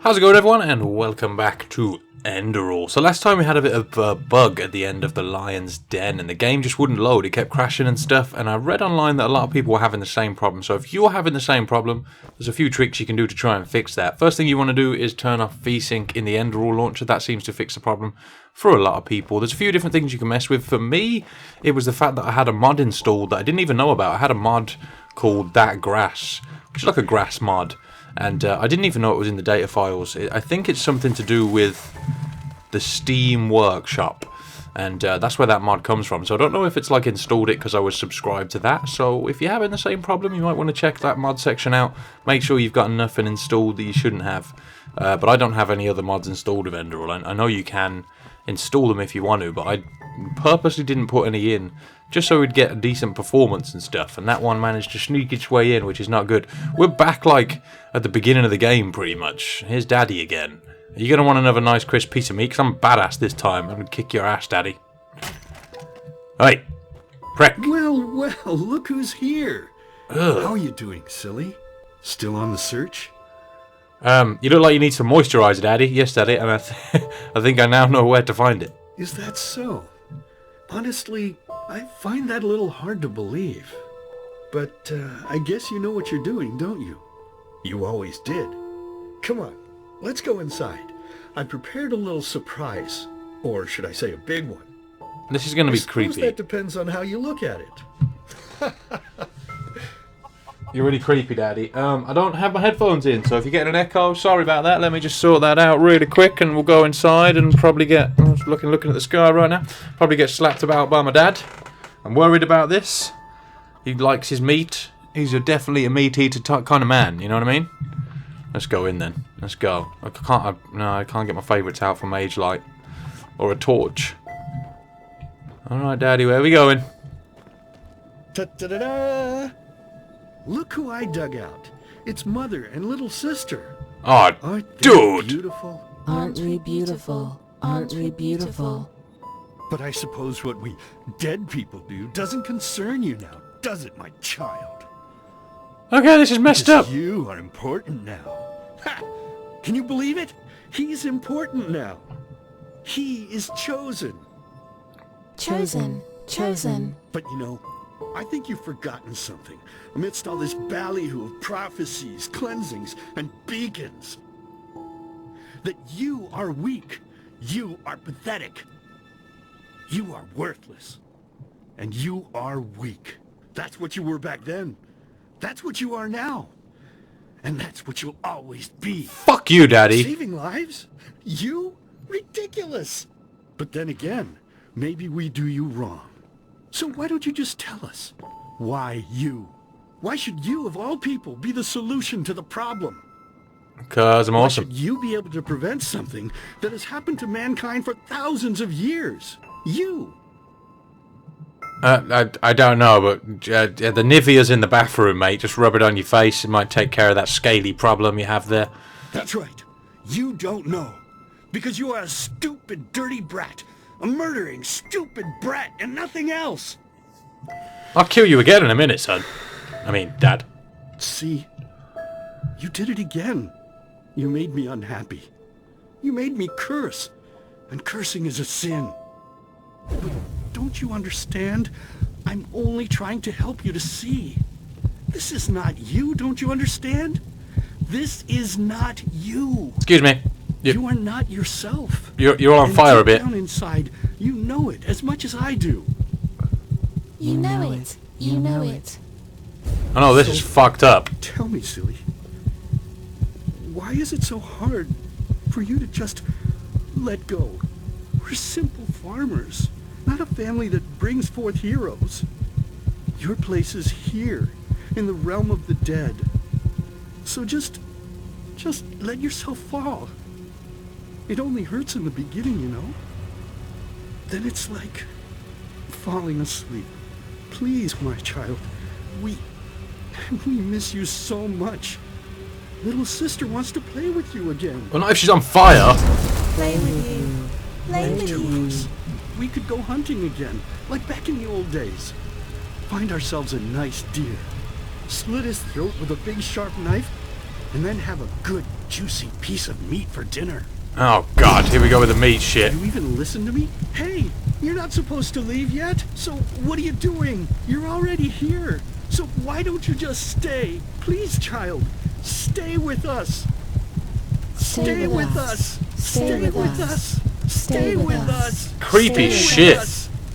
How's it going, everyone, and welcome back to ENDERAL. So last time we had a bit of a bug at the end of the lion's den and the game just wouldn't load, it kept crashing and stuff, and I read online that a lot of people were having the same problem. So if you're having the same problem, there's a few tricks you can do to try and fix that. First thing you want to do is turn off VSync in the ENDERAL launcher. That seems to fix the problem for a lot of people. There's a few different things you can mess with. For me, it was the fact that I had a mod installed that I didn't even know about. I had a mod called That Grass, which is like a grass mod. And I didn't even know it was in the data files. I think it's something to do with the Steam Workshop, and that's where that mod comes from. So I don't know if it's like installed it because I was subscribed to that. So if you're having the same problem, you might want to check that mod section out. Make sure you've got nothing installed that you shouldn't have. But I don't have any other mods installed of ENDERAL. I know you can install them if you want to, but I purposely didn't put any in, just so we'd get a decent performance and stuff, and that one managed to sneak its way in, which is not good. We're back like at the beginning of the game pretty much. Here's Daddy again. Are you going to want another nice crisp piece of meat? Because I'm badass this time. I'm going to kick your ass, Daddy. Hey, prick. Well, look who's here. Ugh. How are you doing, silly? Still on the search? You look like you need some moisturizer, Daddy. Yes, Daddy, and I think I now know where to find it. Is that so? Honestly, I find that a little hard to believe. But I guess you know what you're doing, don't you? You always did. Come on, let's go inside. I prepared a little surprise. Or should I say a big one? This is going to be creepy. That depends on how you look at it. You're really creepy, Daddy. I don't have my headphones in, so if you're getting an echo, sorry about that. Let me just sort that out really quick, and we'll go inside and probably get... I'm looking at the sky right now. Probably get slapped about by my dad. I'm worried about this. He likes his meat. He's definitely a meat-eater kind of man, you know what I mean? Let's go in then. Let's go. I can't get my favourites out from Age Light. Or a torch. Alright, Daddy, where are we going? Ta-da-da-da! Look who I dug out. It's Mother and little sister. Oh, dude! Beautiful? Aren't we beautiful? Aren't we beautiful? But I suppose what we dead people do doesn't concern you now, does it, my child? Okay, this is messed up. You are important now. Ha! Can you believe it? He's important now. He is chosen. Chosen. But you know, I think you've forgotten something. Amidst all this ballyhoo of prophecies, cleansings, and beacons. That you are weak. You are pathetic. You are worthless. And you are weak. That's what you were back then. That's what you are now. And that's what you'll always be. Fuck you, Daddy. Saving lives? You? Ridiculous. But then again, maybe we do you wrong. So why don't you just tell us? Why you? Why should you, of all people, be the solution to the problem? Because I'm awesome. Why should you be able to prevent something that has happened to mankind for thousands of years? You! I don't know, but the Nivea's in the bathroom, mate. Just rub it on your face. It might take care of that scaly problem you have there. That's right. You don't know. Because you are a stupid, dirty brat. A murdering, stupid brat and nothing else. I'll kill you again in a minute, son. I mean, Dad. See? You did it again. You made me unhappy. You made me curse. And cursing is a sin. But don't you understand? I'm only trying to help you to see. This is not you, don't you understand? This is not you. Excuse me. You are not yourself. You're on fire a bit. Down inside, you know it as much as I do. You know it. You know it. I know this is fucked up. Tell me, silly. Why is it so hard for you to just let go? We're simple farmers, not a family that brings forth heroes. Your place is here, in the realm of the dead. So just let yourself fall. It only hurts in the beginning, you know. Then it's like falling asleep. Please, my child, we miss you so much. Little sister wants to play with you again. Well, not if she's on fire. Play with you. Play with you. We could go hunting again, like back in the old days. Find ourselves a nice deer. Slit his throat with a big sharp knife and then have a good, juicy piece of meat for dinner. Oh god, here we go with the meat shit. You even listen to me? Hey, you're not supposed to leave yet, so what are you doing? You're already here. So why don't you just stay? Please, child, stay with us. Stay with us. Stay with us. Stay with us. Creepy shit.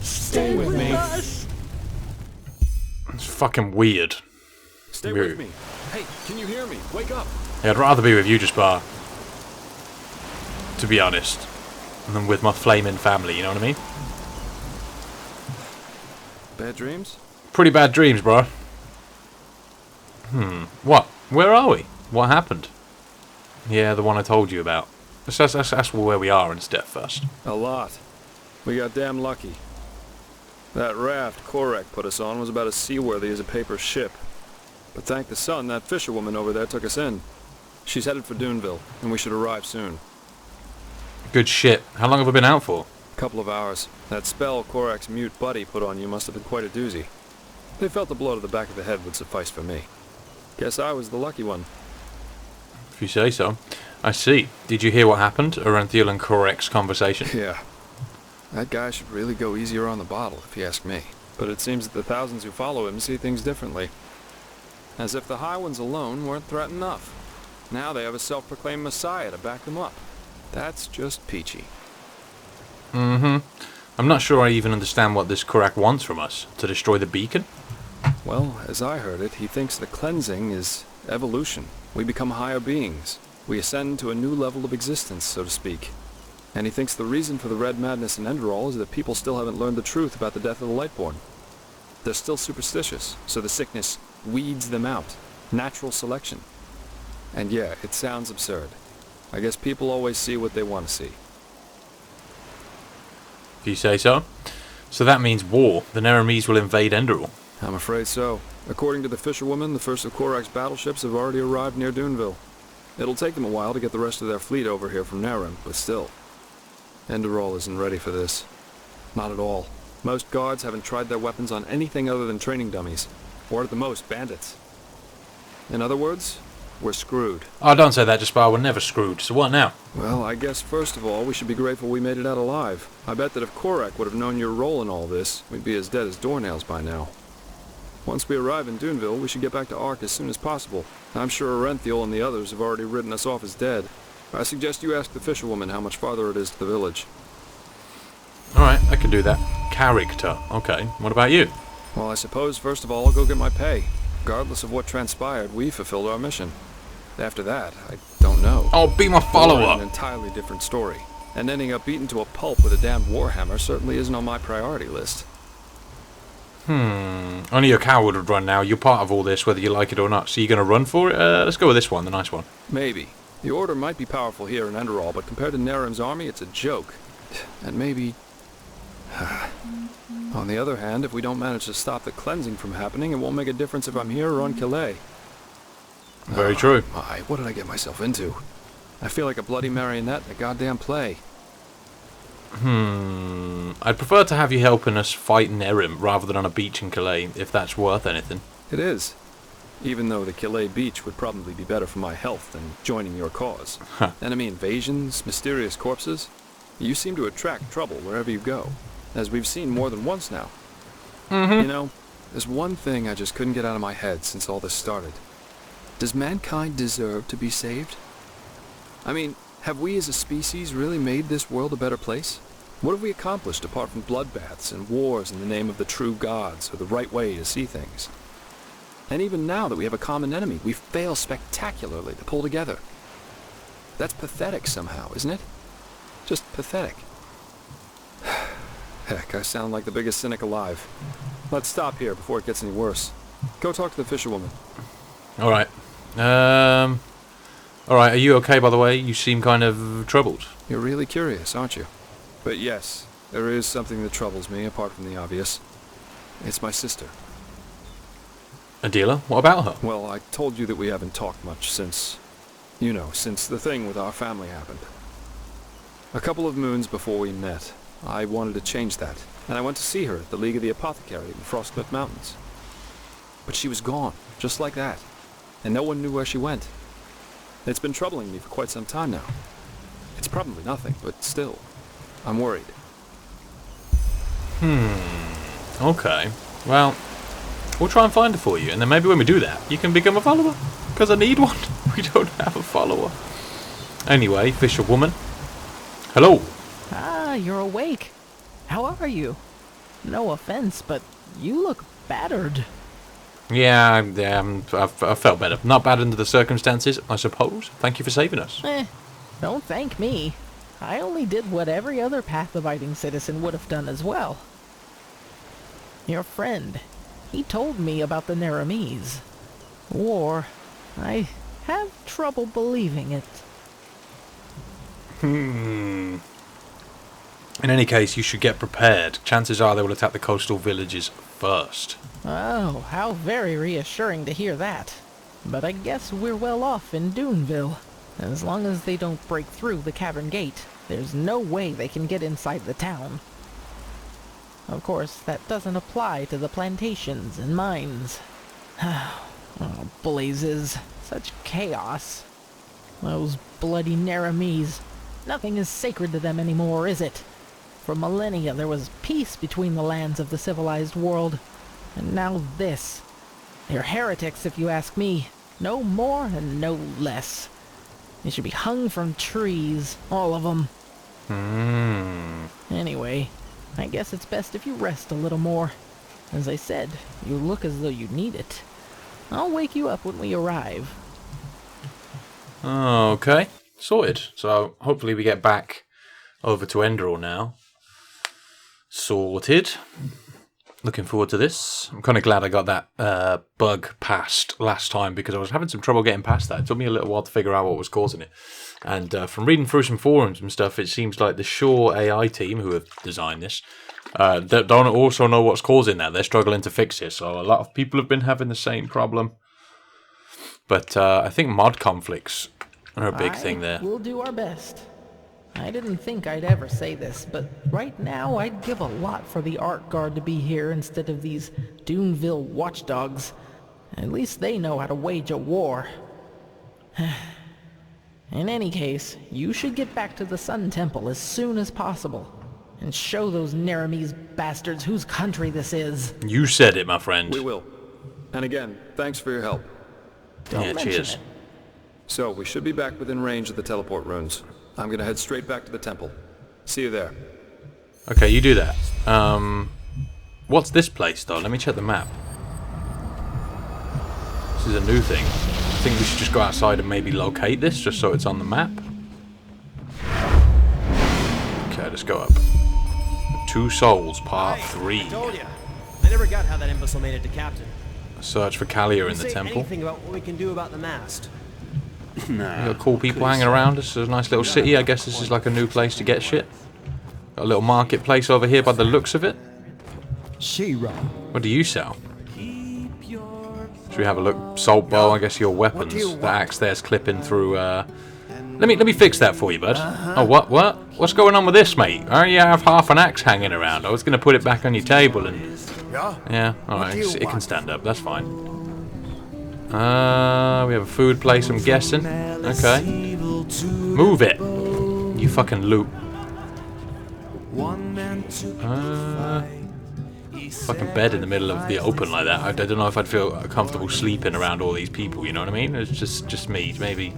Stay with us. It's fucking weird. Stay with me. Hey, can you hear me? Wake up. Yeah, I'd rather be with you, Jaspar. To be honest. Than with my flaming family, you know what I mean? Bad dreams? Pretty bad dreams, bro. What? Where are we? What happened? Yeah, the one I told you about. That's where we are instead first. A lot. We got damn lucky. That raft Korek put us on was about as seaworthy as a paper ship. But thank the sun, that fisherwoman over there took us in. She's headed for Duneville, and we should arrive soon. Good shit. How long have we been out for? Couple of hours. That spell Korek's mute buddy put on you must have been quite a doozy. They felt a blow to the back of the head would suffice for me. Guess I was the lucky one. If you say so. I see. Did you hear what happened? Arenthiel and Korek's conversation? Yeah. That guy should really go easier on the bottle, if you ask me. But it seems that the thousands who follow him see things differently. As if the High Ones alone weren't threat enough. Now they have a self-proclaimed messiah to back them up. That's just peachy. I'm not sure I even understand what this Korek wants from us. To destroy the beacon? Well, as I heard it, he thinks the cleansing is evolution. We become higher beings. We ascend to a new level of existence, so to speak. And he thinks the reason for the red madness in ENDERAL is that people still haven't learned the truth about the death of the Lightborn. They're still superstitious, so the sickness weeds them out. Natural selection. And yeah, it sounds absurd. I guess people always see what they want to see. If you say so. So that means war. The Neramis will invade ENDERAL. I'm afraid so. According to the fisherwoman, the first of Korak's battleships have already arrived near Duneville. It'll take them a while to get the rest of their fleet over here from Nerem, but still. ENDERAL isn't ready for this. Not at all. Most guards haven't tried their weapons on anything other than training dummies. Or at the most, bandits. In other words, we're screwed. Oh, don't say that, Jaspar. We're never screwed. So what now? Well, I guess first of all, we should be grateful we made it out alive. I bet that if Korek would have known your role in all this, we'd be as dead as doornails by now. Once we arrive in Duneville, we should get back to Ark as soon as possible. I'm sure Arenthiel and the others have already written us off as dead. I suggest you ask the fisherwoman how much farther it is to the village. Alright, I can do that. Character. Okay, what about you? Well, I suppose first of all I'll go get my pay. Regardless of what transpired, we fulfilled our mission. After that, I don't know. Oh, be my Or follower! an entirely different story. And ending up beaten to a pulp with a damned warhammer certainly isn't on my priority list. Only a coward would run now. You're part of all this, whether you like it or not. So you're going to run for it? Let's go with this one, the nice one. Maybe. The Order might be powerful here in ENDERAL, but compared to Nerem's army, it's a joke. And maybe... On the other hand, if we don't manage to stop the cleansing from happening, it won't make a difference if I'm here or on Calais. Very true. My, what did I get myself into? I feel like a bloody marionette in a goddamn play. I'd prefer to have you helping us fight Nerem rather than on a beach in Calais, if that's worth anything. It is. Even though the Calais beach would probably be better for my health than joining your cause. Enemy invasions, mysterious corpses. You seem to attract trouble wherever you go, as we've seen more than once now. You know, there's one thing I just couldn't get out of my head since all this started. Does mankind deserve to be saved? I mean, have we as a species really made this world a better place? What have we accomplished apart from bloodbaths and wars in the name of the true gods or the right way to see things? And even now that we have a common enemy, we fail spectacularly to pull together. That's pathetic somehow, isn't it? Just pathetic. Heck, I sound like the biggest cynic alive. Let's stop here before it gets any worse. Go talk to the fisherwoman. Alright. Alright, are you okay, by the way? You seem kind of troubled. You're really curious, aren't you? But yes, there is something that troubles me, apart from the obvious. It's my sister. Adela, what about her? Well, I told you that we haven't talked much since... You know, since the thing with our family happened. A couple of moons before we met, I wanted to change that, and I went to see her at the League of the Apothecary in the Frostcliff Mountains. But she was gone, just like that, and no one knew where she went. It's been troubling me for quite some time now. It's probably nothing, but still, I'm worried. Okay. Well, we'll try and find it for you, and then maybe when we do that, you can become a follower. Because I need one. We don't have a follower. Anyway, fisherwoman. Hello. Ah, you're awake. How are you? No offense, but you look battered. Yeah, I felt better. Not bad under the circumstances, I suppose. Thank you for saving us. Don't thank me. I only did what every other path-abiding citizen would have done as well. Your friend, he told me about the Naramis. War. I have trouble believing it. In any case, you should get prepared. Chances are they will attack the coastal villages first. Oh, how very reassuring to hear that. But I guess we're well off in Duneville. As long as they don't break through the cavern gate, there's no way they can get inside the town. Of course, that doesn't apply to the plantations and mines. Oh, blazes. Such chaos. Those bloody Naramis. Nothing is sacred to them anymore, is it? For millennia there was peace between the lands of the civilized world. And now this. They're heretics, if you ask me. No more and no less. They should be hung from trees, all of them. Anyway, I guess it's best if you rest a little more. As I said, you look as though you need it. I'll wake you up when we arrive. Okay, sorted. So hopefully we get back over to ENDERAL now. Sorted. Looking forward to this. I'm kind of glad I got that bug past last time because I was having some trouble getting past that. It took me a little while to figure out what was causing it. And from reading through some forums and stuff, it seems like the Shaw AI team who have designed this don't also know what's causing that. They're struggling to fix it. So a lot of people have been having the same problem. But I think mod conflicts are a big thing there. We'll do our best. I didn't think I'd ever say this, but right now I'd give a lot for the Art Guard to be here instead of these Duneville watchdogs. At least they know how to wage a war. In any case, you should get back to the Sun Temple as soon as possible, and show those Naramis bastards whose country this is. You said it, my friend. We will. And again, thanks for your help. Don't mention cheers. it. So, we should be back within range of the teleport runes. I'm gonna head straight back to the temple. See you there. Okay, you do that. What's this place, though? Let me check the map. This is a new thing. I think we should just go outside and maybe locate this, just so it's on the map. Okay, let's go up. Two Souls, Part 3. I told you. I never got how that imbecile made it to Captain. Search for Kalia in the Say temple. anything about what we can do about the mast. You got cool people hanging around us. It's a nice little city. I guess this is like a new place to get shit. Got a little marketplace over here by the looks of it. She-Ra. What do you sell? Should we have a look? Salt bow, I guess your weapons. The axe there's clipping through, Let me fix that for you, bud. Oh, what? What's going on with this, mate? Oh, you have half an axe hanging around. I was going to put it back on your table and... Yeah, alright, it can stand up. That's fine. We have a food place, I'm guessing. Okay. Move it! You fucking loot. Fucking bed in the middle of the open like that. I don't know if I'd feel comfortable sleeping around all these people, you know what I mean? It's just me, maybe.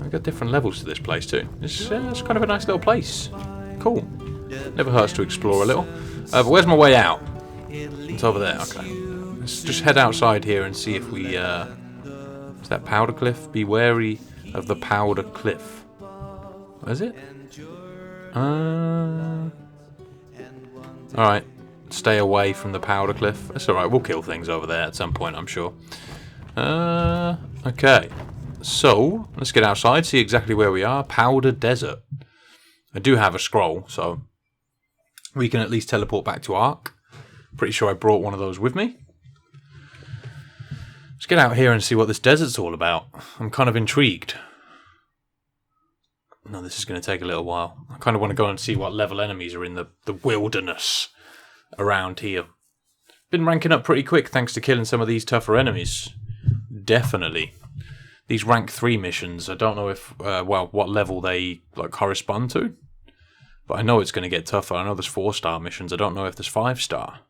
I've got different levels to this place too. It's kind of a nice little place. Cool. Never hurts to explore a little. But where's my way out? It's over there, okay. Let's just head outside here and see if we, is that Powder Cliff? Be wary of the Powder Cliff. What is it? Alright. Stay away from the Powder Cliff. That's alright, we'll kill things over there at some point, I'm sure. Okay. So, let's get outside, see exactly where we are. Powder Desert. I do have a scroll, so we can at least teleport back to Ark. Pretty sure I brought one of those with me. Let's get out here and see what this desert's all about. I'm kind of intrigued. No, this is going to take a little while. I kind of want to go and see what level enemies are in the wilderness around here. Been ranking up pretty quick thanks to killing some of these tougher enemies. Definitely. these rank 3 missions, I don't know if, well, what level they like correspond to. But I know it's going to get tougher. I know there's 4-star missions. I don't know if there's 5-star.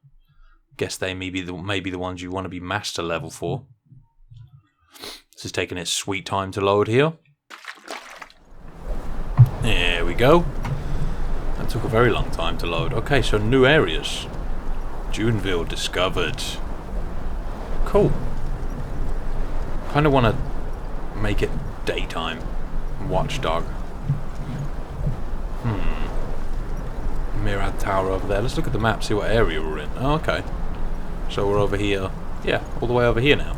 Guess they may be the ones you want to be master level for. This is taking its sweet time to load here. There we go. That took a very long time to load. Okay, so new areas. Duneville discovered. Cool. Kind of want to make it daytime. Watchdog. Mirad Tower over there. Let's look at the map, see what area we're in. Oh, okay. So we're over here. Yeah, all the way over here now.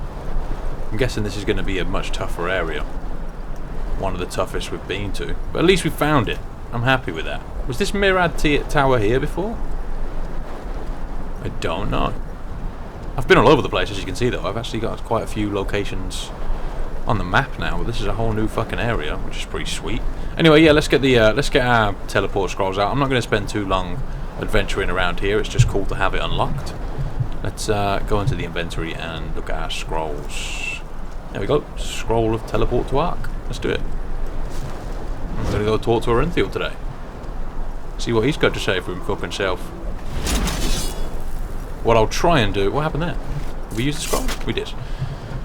I'm guessing this is going to be a much tougher area. One of the toughest we've been to. But at least we found it. I'm happy with that. Was this Mirad Tower here before? I don't know. I've been all over the place, as you can see, though. I've actually got quite a few locations on the map now. But this is a whole new fucking area, which is pretty sweet. Anyway, yeah, let's get our teleport scrolls out. I'm not going to spend too long adventuring around here. It's just cool to have it unlocked. Let's go into the inventory and look at our scrolls. There we go. Scroll of teleport to Ark. Let's do it. I'm going to go talk to Orenthil today. See what he's got to say for him fucking self. What I'll try and do... What happened there? Did we use the scroll? We did.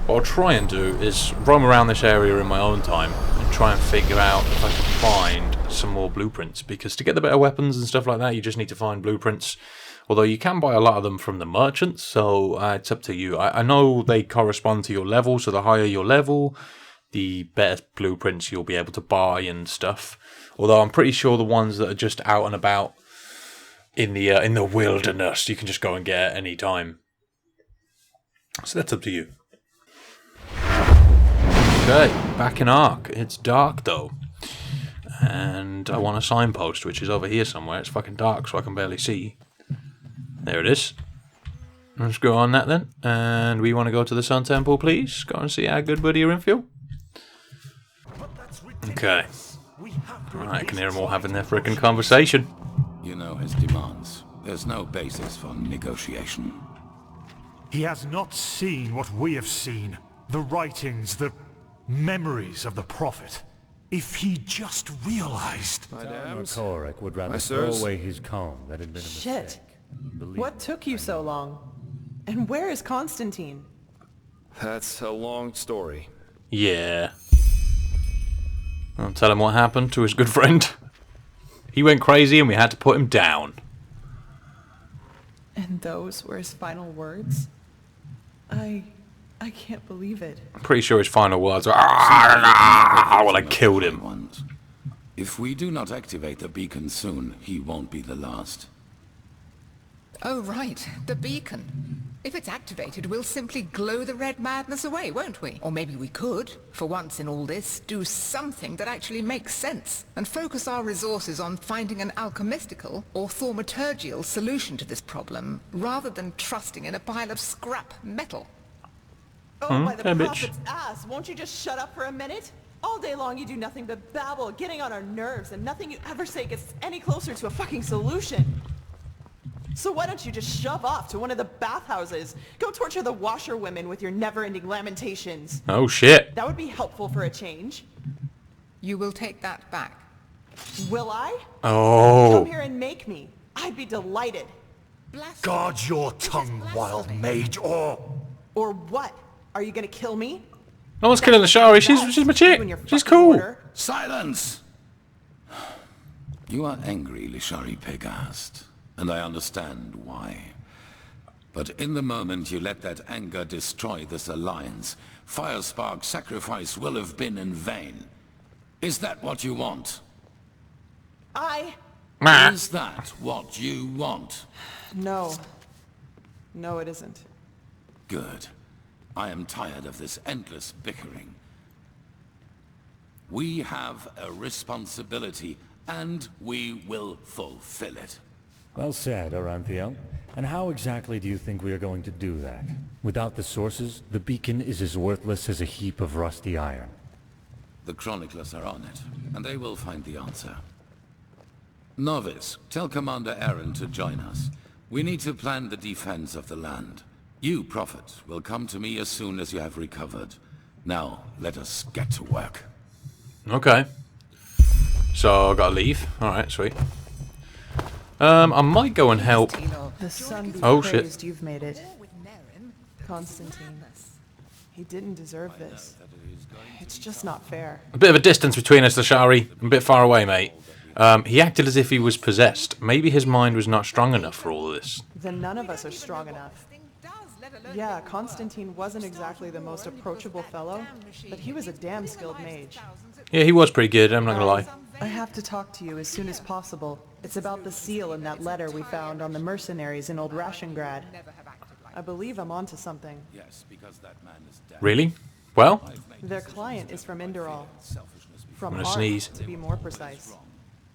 What I'll try and do is roam around this area in my own time and try and figure out if I can find some more blueprints. Because to get the better weapons and stuff like that, you just need to find blueprints. Although you can buy a lot of them from the merchants, so it's up to you. I know they correspond to your level, so the higher your level, the better blueprints you'll be able to buy and stuff. Although I'm pretty sure the ones that are just out and about in the wilderness, you can just go and get at any time. So that's up to you. Okay, back in Ark. It's dark though. And I want a signpost, which is over here somewhere. It's fucking dark, so I can barely see. There it is. Let's go on that then. And we want to go to the Sun Temple, please. Go and see our good buddy Orenthil. Okay. Right, I can hear them all having their frickin' conversation. You know his demands. There's no basis for negotiation. He has not seen what we have seen. The writings, the memories of the Prophet. If he just realized... Korek would rather My throw sirs. away his comb that had been a mistake. Shit. Believe What me, took you so long? And where is Constantine? That's a long story. Yeah. I'll tell him what happened to his good friend. He went crazy and we had to put him down. And those were his final words? I can't believe it. I'm pretty sure his final words were, well, I killed him. If we do not activate the beacon soon, he won't be the last. Oh, right. The beacon. If it's activated, we'll simply glow the red madness away, won't we? Or maybe we could, for once in all this, do something that actually makes sense, and focus our resources on finding an alchemistical or thaumaturgical solution to this problem, rather than trusting in a pile of scrap metal. Oh, by the hey, bitch. prophet's ass, won't you just shut up for a minute? All day long you do nothing but babble, getting on our nerves, and nothing you ever say gets any closer to a fucking solution. So why don't you just shove off to one of the bathhouses? Go torture the washerwomen with your never-ending lamentations. Oh shit. That would be helpful for a change. You will take that back. Will I? Oh. Come here and make me. I'd be delighted. Guard your tongue, wild mage, or... Or what? Are you gonna kill me? No one's killing the Shari. She's my chick. You and your She's fucking cool. order. Silence! You are angry, Lishari Pegast, and I understand why. But in the moment you let that anger destroy this alliance, Firespark's sacrifice will have been in vain. Is that what you want? Is that what you want? No. No, it isn't. Good. I am tired of this endless bickering. We have a responsibility, and we will fulfill it. Well said, Orenthil. And how exactly do you think we are going to do that? Without the sources, the beacon is as worthless as a heap of rusty iron. The chroniclers are on it, and they will find the answer. Novice, tell Commander Aaron to join us. We need to plan the defense of the land. You, Prophet, will come to me as soon as you have recovered. Now, let us get to work. Okay. So, I gotta leave. Alright, sweet. I might go and help. The sun be Oh, shit. praised you've made it. Constantine. He didn't deserve this. It's just not fair. A bit of a distance between us, Lashari. A bit far away, mate. He acted as if he was possessed. Maybe his mind was not strong enough for all of this. Then none of us are strong enough. Yeah, Constantine wasn't exactly the most approachable fellow, but he was a damn skilled mage. Yeah, he was pretty good, I'm not gonna lie. I have to talk to you as soon as possible. It's about the seal in that letter we found on the mercenaries in Old Rashengrad. I believe I'm onto something. Yes, because that man is dead. Really? Well, Their client is from ENDERAL. From I'm gonna Art, sneeze. to be more precise.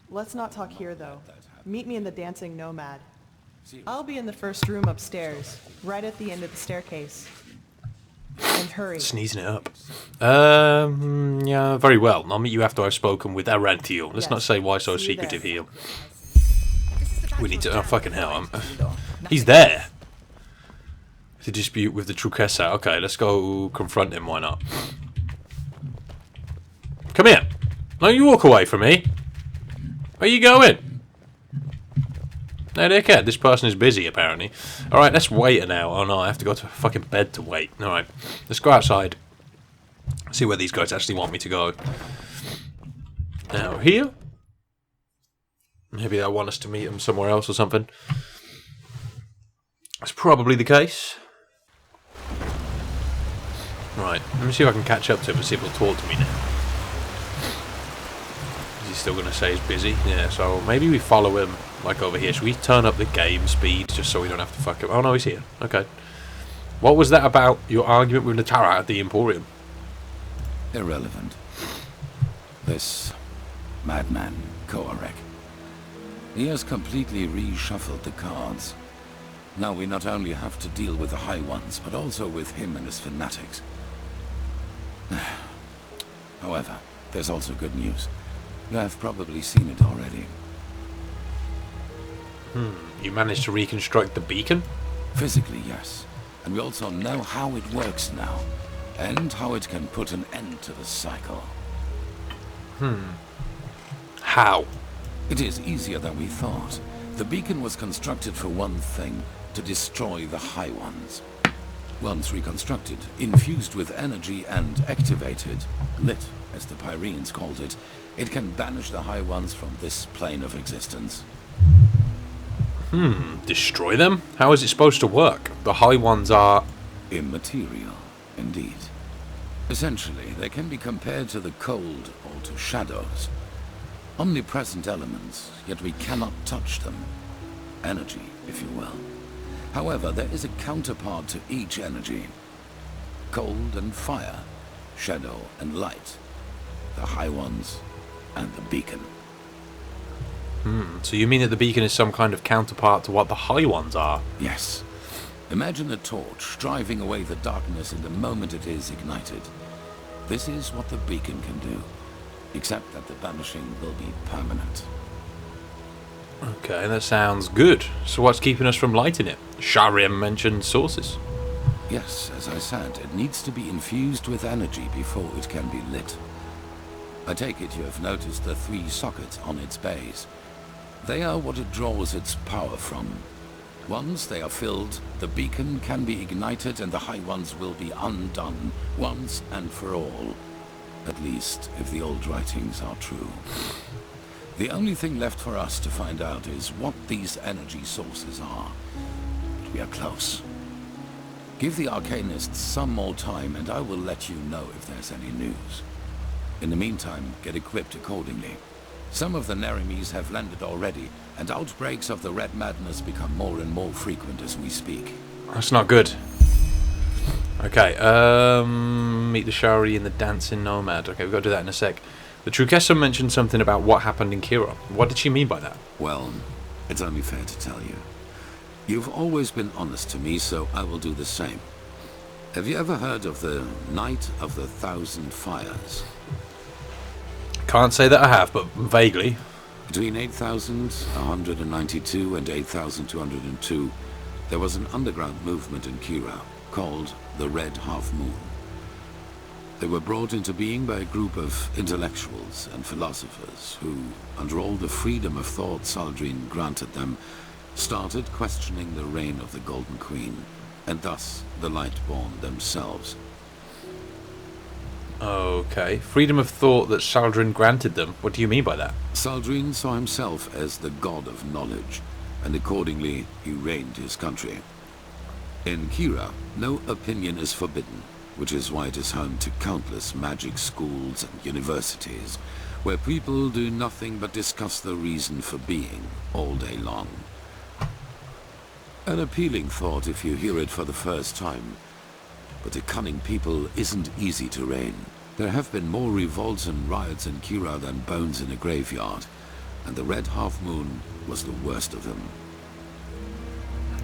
Let's not talk here, though. Meet me in the Dancing Nomad. I'll be in the first room upstairs, right at the end of the staircase. And hurry. sneezing it up. Yeah, very well. I'll meet you after I've spoken with Arantio. Let's not say why so See you secretive there. here. We need to... Oh, fucking hell. He's there. To dispute with the Truquesa. Okay, let's go confront him. Why not? Come here. Don't you walk away from me. Where you going? No, dickhead. This person is busy, apparently. Alright, let's wait now. Oh no, I have to go to fucking bed to wait. Alright, let's go outside. See where these guys actually want me to go. Now, here? Maybe they want us to meet them somewhere else or something. That's probably the case. Right, let me see if I can catch up to him and see if he'll talk to me now. Is he still going to say he's busy? Yeah, so maybe we follow him, like over here. Should we turn up the game speed just so we don't have to fuck him? Oh no, he's here. Okay. What was that about your argument with Natara at the Emporium? Irrelevant. This madman, Koarek. He has completely reshuffled the cards. Now we not only have to deal with the High Ones, but also with him and his fanatics. However, there's also good news. You have probably seen it already. You managed to reconstruct the beacon? Physically, yes. And we also know how it works now, and how it can put an end to the cycle. How? It is easier than we thought. The beacon was constructed for one thing, to destroy the High Ones. Once reconstructed, infused with energy and activated, lit, as the Pyreans called it, it can banish the High Ones from this plane of existence. Destroy them? How is it supposed to work? The High Ones are... Immaterial, indeed. Essentially, they can be compared to the cold or to shadows. Omnipresent elements, yet we cannot touch them. Energy, if you will. However, there is a counterpart to each energy. Cold and fire, shadow and light. The High Ones and the beacon. So you mean that the beacon is some kind of counterpart to what the High Ones are? Yes. Imagine a torch driving away the darkness in the moment it is ignited. This is what the beacon can do. Except that the banishing will be permanent. Okay, that sounds good. So what's keeping us from lighting it? Shariam mentioned sources. Yes, as I said, it needs to be infused with energy before it can be lit. I take it you have noticed the 3 sockets on its base. They are what it draws its power from. Once they are filled, the beacon can be ignited and the High Ones will be undone, once and for all. At least, if the old writings are true. The only thing left for us to find out is what these energy sources are. But we are close. Give the Arcanists some more time and I will let you know if there's any news. In the meantime, get equipped accordingly. Some of the Nerimes have landed already, and outbreaks of the Red Madness become more and more frequent as we speak. That's not good. Okay, meet the Shari and the Dancing Nomad. Okay, we've got to do that in a sec. The Truquesa mentioned something about what happened in Kira. What did she mean by that? Well, it's only fair to tell you. You've always been honest to me, so I will do the same. Have you ever heard of the Night of the Thousand Fires? Can't say that I have, but vaguely. Between 8,192 and 8,202, there was an underground movement in Kira called the Red Half Moon. They were brought into being by a group of intellectuals and philosophers who, under all the freedom of thought Saldrine granted them, started questioning the reign of the Golden Queen, and thus the Lightborn themselves. Okay. Freedom of thought that Saldrine granted them. What do you mean by that? Saldrine saw himself as the god of knowledge, and accordingly he reigned his country. In Kira, no opinion is forbidden, which is why it is home to countless magic schools and universities, where people do nothing but discuss the reason for being all day long. An appealing thought if you hear it for the first time, but a cunning people isn't easy to reign. There have been more revolts and riots in Kira than bones in a graveyard, and the Red Half Moon was the worst of them.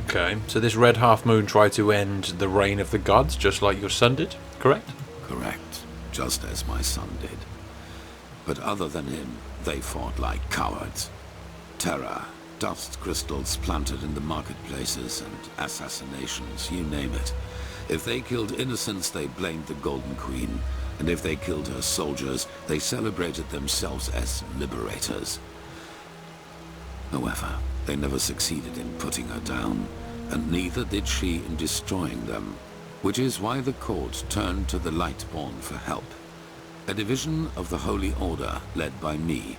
Okay, so this Red Half Moon tried to end the reign of the gods, just like your son did, correct? Correct, just as my son did. But other than him, they fought like cowards. Terror, dust crystals planted in the marketplaces, and assassinations, you name it. If they killed innocents, they blamed the Golden Queen, and if they killed her soldiers, they celebrated themselves as liberators. However, they never succeeded in putting her down, and neither did she in destroying them, which is why the court turned to the Lightborn for help. A division of the Holy Order led by me,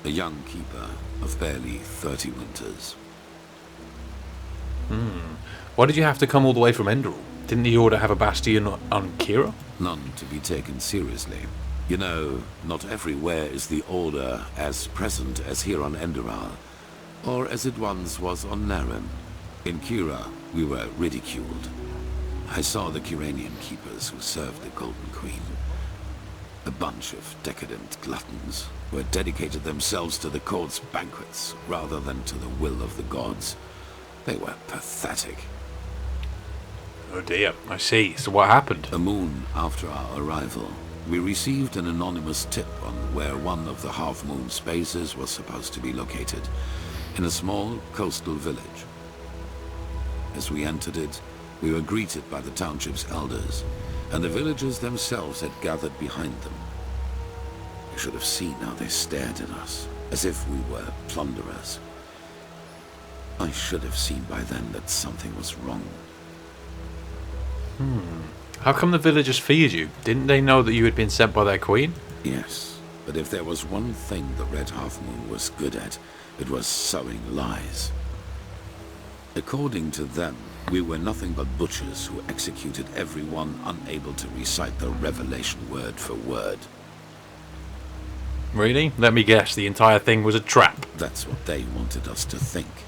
a young keeper of barely 30 winters. Why did you have to come all the way from ENDERAL? Didn't the Order have a bastion on Kira? None to be taken seriously. You know, not everywhere is the Order as present as here on ENDERAL, or as it once was on Narim. In Kira, we were ridiculed. I saw the Kiranian keepers who served the Golden Queen. A bunch of decadent gluttons who had dedicated themselves to the court's banquets rather than to the will of the gods. They were pathetic. Oh dear, I see. So what happened? A moon after our arrival, we received an anonymous tip on where one of the half-moon spaces was supposed to be located, in a small coastal village. As we entered it, we were greeted by the township's elders, and the villagers themselves had gathered behind them. You should have seen how they stared at us, as if we were plunderers. I should have seen by then that something was wrong. How come the villagers feared you? Didn't they know that you had been sent by their queen? Yes, but if there was one thing the Red Half Moon was good at, it was sowing lies. According to them, we were nothing but butchers who executed everyone unable to recite the Revelation word for word. Really? Let me guess, the entire thing was a trap. That's what they wanted us to think,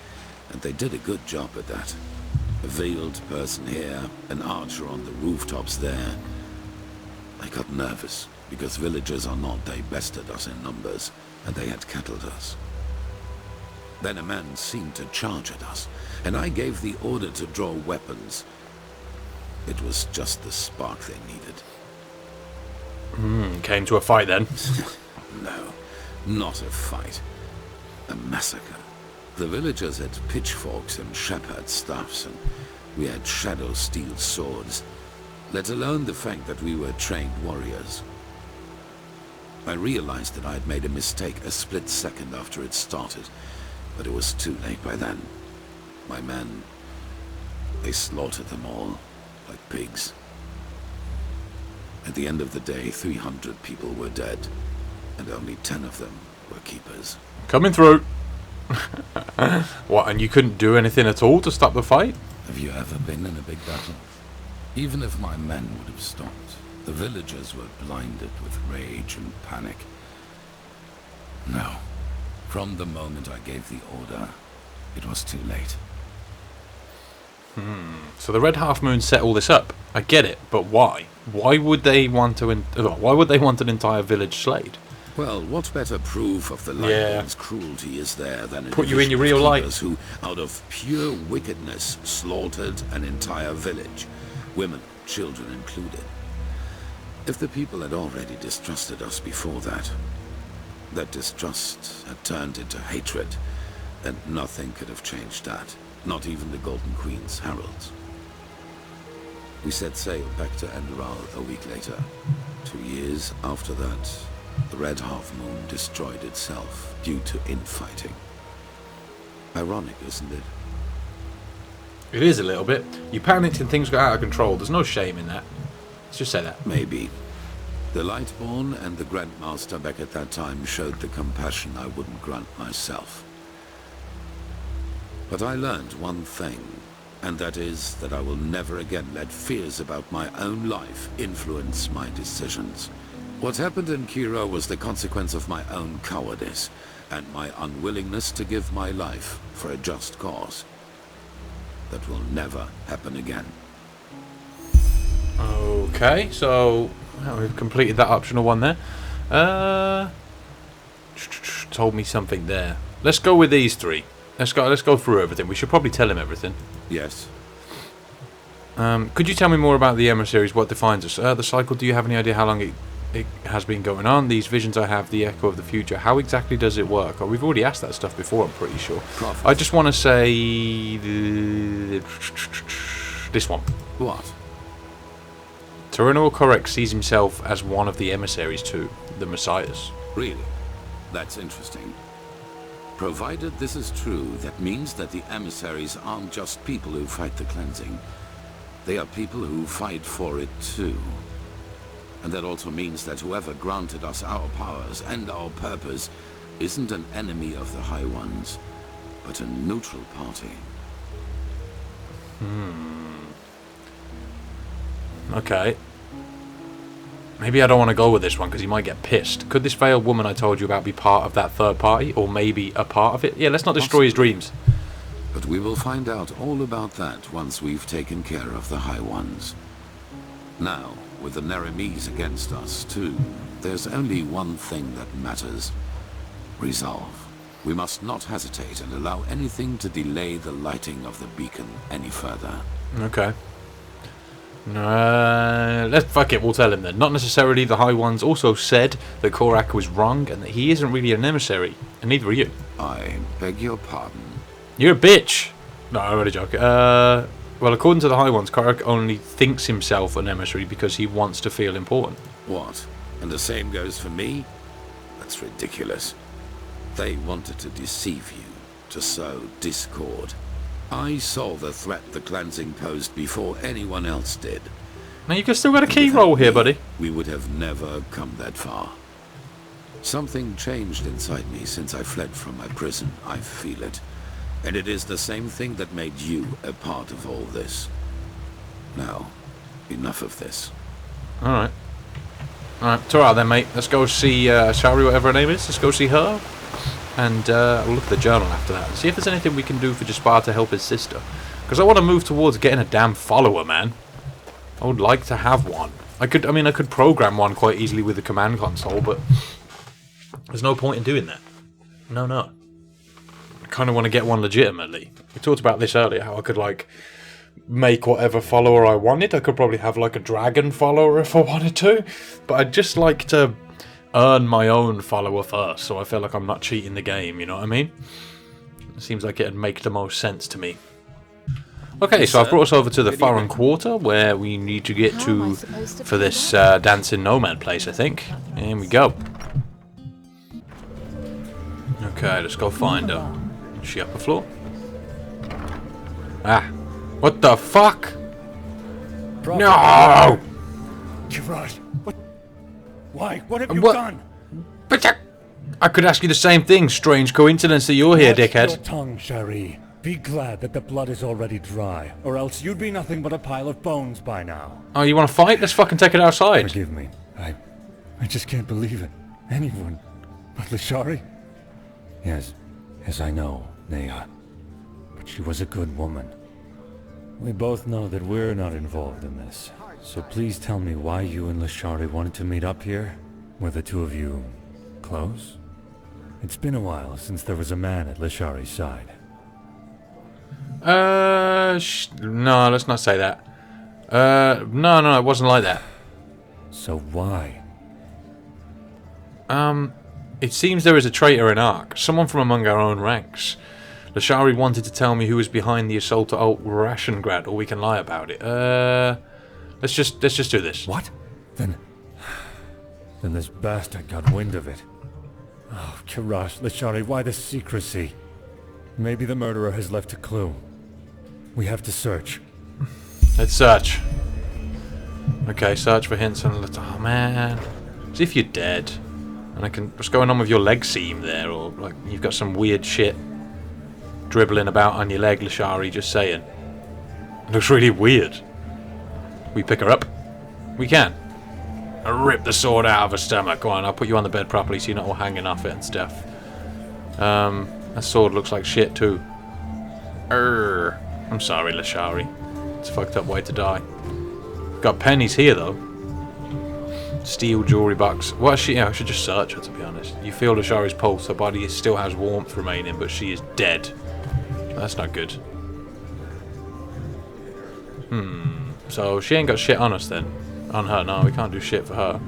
and they did a good job at that. A veiled person here, an archer on the rooftops there. I got nervous, because villagers or not, they bested us in numbers, and they had kettled us. Then a man seemed to charge at us, and I gave the order to draw weapons. It was just the spark they needed. Came to a fight then. No, not a fight. A massacre. The villagers had pitchforks and shepherd staffs, and we had shadow steel swords, let alone the fact that we were trained warriors. I realized that I had made a mistake a split second after it started, but it was too late by then. My men, they slaughtered them all, like pigs. At the end of the day, 300 people were dead, and only 10 of them were keepers. Coming through. What, and you couldn't do anything at all to stop the fight? Have you ever been in a big battle? Even if my men would have stopped, the villagers were blinded with rage and panic. No. From the moment I gave the order, it was too late. So the Red Half Moon set all this up. I get it, but why? Why would they want an entire village slayed? Well, what better proof of the Lightborn's cruelty is there than a Put you in your division real of keepers life. who, out of pure wickedness, slaughtered an entire village, women, children included. If the people had already distrusted us before that distrust had turned into hatred, and nothing could have changed that, not even the Golden Queen's heralds. We set sail back to ENDERAL a week later. 2 years after that, the Red Half-Moon destroyed itself due to infighting. Ironic, isn't it? It is a little bit. You panicked and things got out of control. There's no shame in that. Let's just say that. Maybe. The Lightborn and the Grandmaster back at that time showed the compassion I wouldn't grant myself. But I learned one thing, and that is that I will never again let fears about my own life influence my decisions. What happened in Kira was the consequence of my own cowardice, and my unwillingness to give my life for a just cause. That will never happen again. Okay, so well, we've completed that optional one there. Told me something there. Let's go with these three. Let's go through everything. We should probably tell him everything. Yes. Could you tell me more about the emissaries? What defines us? The cycle. Do you have any idea how long it has been going on? These visions I have, the echo of the future. How exactly does it work? Oh, we've already asked that stuff before, I'm pretty sure. Prophet. I just want to say this one. What? Tyranno Correct sees himself as one of the emissaries too, the messiahs. Really? That's interesting. Provided this is true, that means that the emissaries aren't just people who fight the cleansing. They are people who fight for it too. And that also means that whoever granted us our powers and our purpose isn't an enemy of the High Ones, but a neutral party. Okay. Maybe I don't want to go with this one because he might get pissed. Could this veiled woman I told you about be part of that third party? Or maybe a part of it? Yeah, let's not destroy his dreams. But we will find out all about that once we've taken care of the High Ones. Now, with the Neremes against us too, there's only one thing that matters. Resolve. We must not hesitate and allow anything to delay the lighting of the beacon any further. Okay. Let's fuck it, we'll tell him then. Not necessarily. The High Ones also said that Korak was wrong and that he isn't really an emissary, and neither are you. I beg your pardon. You're a bitch! No, I'm only joking. Well, according to the High Ones, Korak only thinks himself an emissary because he wants to feel important. What? And the same goes for me? That's ridiculous. They wanted to deceive you, to sow discord. I saw the threat the cleansing posed before anyone else did. Now you've still got a key role here, buddy. We would have never come that far. Something changed inside me since I fled from my prison. I feel it. And it is the same thing that made you a part of all this. Now, enough of this. Alright. Alright, alright then, mate. Let's go see Shari, whatever her name is. Let's go see her. And we'll look at the journal after that and see if there's anything we can do for Jaspar to help his sister. Because I want to move towards getting a damn follower, man. I would like to have one. I could program one quite easily with the command console, but there's no point in doing that. No. I kind of want to get one legitimately. We talked about this earlier, how I could, like, make whatever follower I wanted. I could probably have, like, a dragon follower if I wanted to. But I'd just like to earn my own follower first, so I feel like I'm not cheating the game, you know what I mean? It seems like it'd make the most sense to me. Okay, so I've brought us over to the Foreign Quarter, where we need to get to for this dancing nomad place, I think. Here we go. Okay, let's go find her. Is she up the floor? Ah. What the fuck? No! Gerard, what? Why? What have you done? But I could ask you the same thing. Strange coincidence that you're here, Watch dickhead. your tongue, Cherie. Be glad that the blood is already dry, or else you'd be nothing but a pile of bones by now. Oh, you want to fight? Let's fucking take it outside. Forgive me. I just can't believe it. Anyone but Lashari? Yes, I know, Nea. But she was a good woman. We both know that we're not involved in this. So please tell me why you and Lashari wanted to meet up here? Were the two of you close? It's been a while since there was a man at Lashari's side. No, let's not say that. No, it wasn't like that. So why? It seems there is a traitor in Ark, someone from among our own ranks. Lashari wanted to tell me who was behind the assault at Alt Rashengrad, or we can lie about it. Let's just do this. What? Then Then this bastard got wind of it. Oh, Kirash, Lashari, why the secrecy? Maybe the murderer has left a clue. We have to search. Let's search. Okay, search for hints and oh man. As if you're dead. And I can. What's going on with your leg seam there? Or like you've got some weird shit dribbling about on your leg, Lashari, just saying. It looks really weird. We pick her up? We can. I rip the sword out of her stomach. Go on, I'll put you on the bed properly so you're not all hanging off it and stuff. That sword looks like shit too. I'm sorry, Lashari. It's a fucked up way to die. Got pennies here though. Steel jewelry box. What is she? Yeah, I should just search her to be honest. You feel Lashari's pulse. Her body still has warmth remaining, but she is dead. That's not good. So she ain't got shit on us then. On her, no, we can't do shit for her.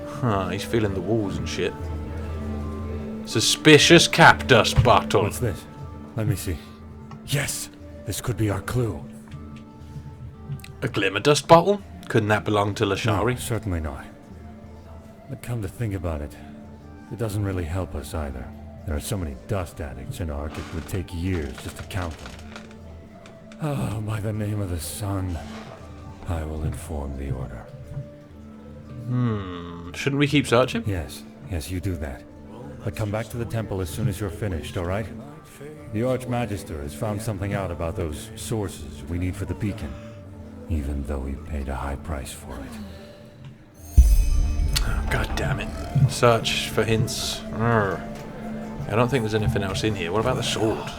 Huh, he's feeling the walls and shit. Suspicious cap dust bottle. What's this? Let me see. Yes! This could be our clue. A glimmer dust bottle? Couldn't that belong to Lashari? No, certainly not. But come to think about it, it doesn't really help us either. There are so many dust addicts in Ark, it would take years just to count them. Oh, by the name of the sun, I will inform the Order. Shouldn't we keep searching? Yes, you do that. But come back to the temple as soon as you're finished, alright? The Archmagister has found something out about those sources we need for the beacon, even though we paid a high price for it. Oh, God damn it. Search for hints. I don't think there's anything else in here. What about the sword?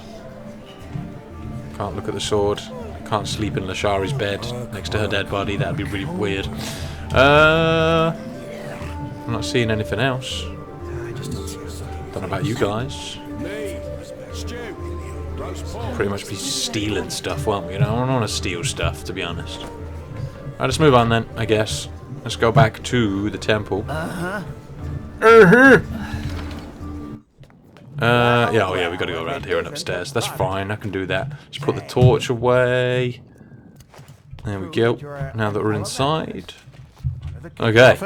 Can't look at the sword. Can't sleep in Lashari's bed next to her dead body. That'd be really weird. I'm not seeing anything else. Don't know about you guys. Pretty much be stealing stuff, won't we? I don't want to steal stuff, to be honest. Alright, let's move on then, I guess. Let's go back to the temple. Yeah, we gotta go around here and upstairs. That's fine, I can do that. Just put the torch away. There we go. Now that we're inside. Okay.